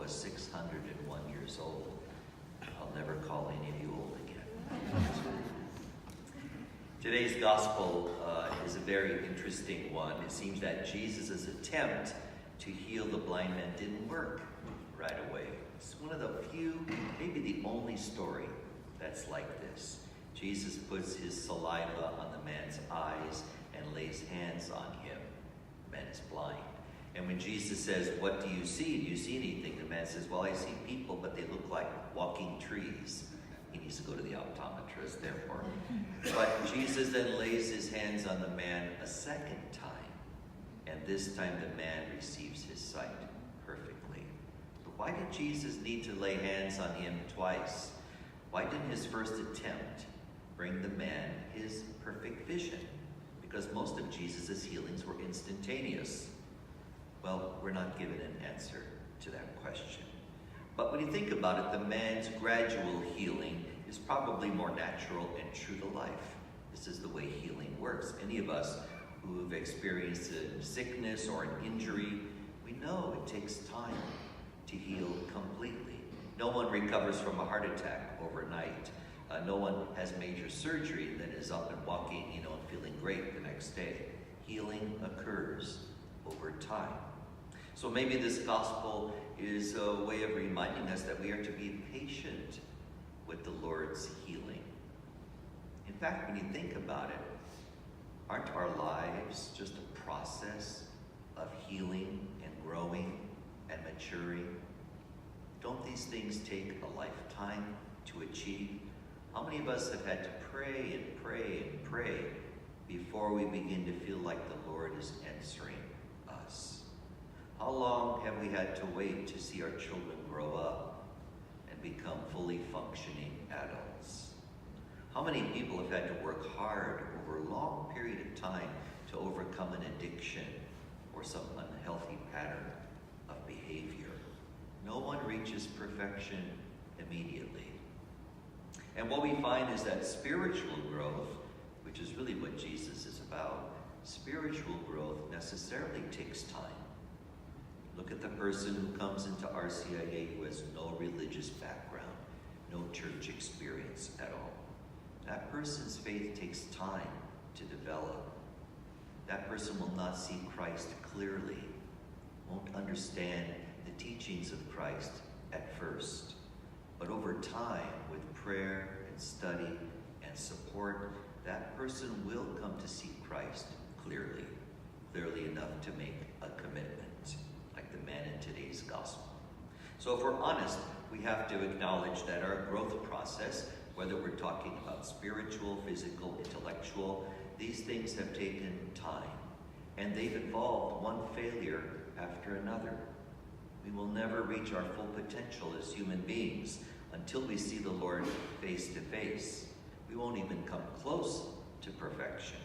was 601 years old. I'll never call any of you old again. Today's gospel is a very interesting one. It seems that Jesus' attempt to heal the blind man didn't work right away. It's one of the few, maybe the only story that's like this. Jesus puts his saliva on the man's eyes and lays hands on him. The man is blind. And when Jesus says, "What do you see? Do you see anything?" the man says, "Well, I see people, but they look like walking trees." He needs to go to the optometrist, therefore. But Jesus then lays his hands on the man a second time. And this time the man receives his sight perfectly. But why did Jesus need to lay hands on him twice? Why didn't his first attempt bring the man his perfect vision? Because most of Jesus' healings were instantaneous. Well, we're not given an answer to that question. But when you think about it, the man's gradual healing is probably more natural and true to life. This is the way healing works. Any of us who have experienced a sickness or an injury, we know it takes time to heal completely. No one recovers from a heart attack overnight. No one has major surgery and then is up and walking, and feeling great the next day. Healing occurs over time. So maybe this gospel is a way of reminding us that we are to be patient with the Lord's healing. In fact, when you think about it, aren't our lives just a process of healing and growing and maturing? Don't these things take a lifetime to achieve? How many of us have had to pray and pray and pray before we begin to feel like the Lord is answering us? How long have we had to wait to see our children grow up and become fully functioning adults? How many people have had to work hard over a long period of time to overcome an addiction or some unhealthy pattern of behavior? No one reaches perfection immediately. And what we find is that spiritual growth, which is really what Jesus is about, spiritual growth necessarily takes time. Look at the person who comes into RCIA who has no religious background, no church experience at all. That person's faith takes time to develop. That person will not see Christ clearly, won't understand the teachings of Christ at first. But over time, with prayer and study and support, that person will come to see Christ clearly enough to make a commitment, like the man in today's gospel. So if we're honest, we have to acknowledge that our growth process, whether we're talking about spiritual, physical, intellectual, these things have taken time, and they've involved one failure after another. We will never reach our full potential as human beings until we see the Lord face to face. We won't even come close to perfection.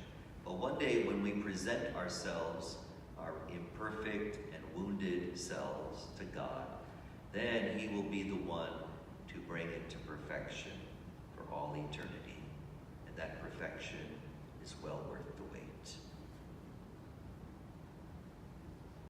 But one day when we present ourselves, our imperfect and wounded selves, to God, then he will be the one to bring it to perfection for all eternity. And that perfection is well worth the wait.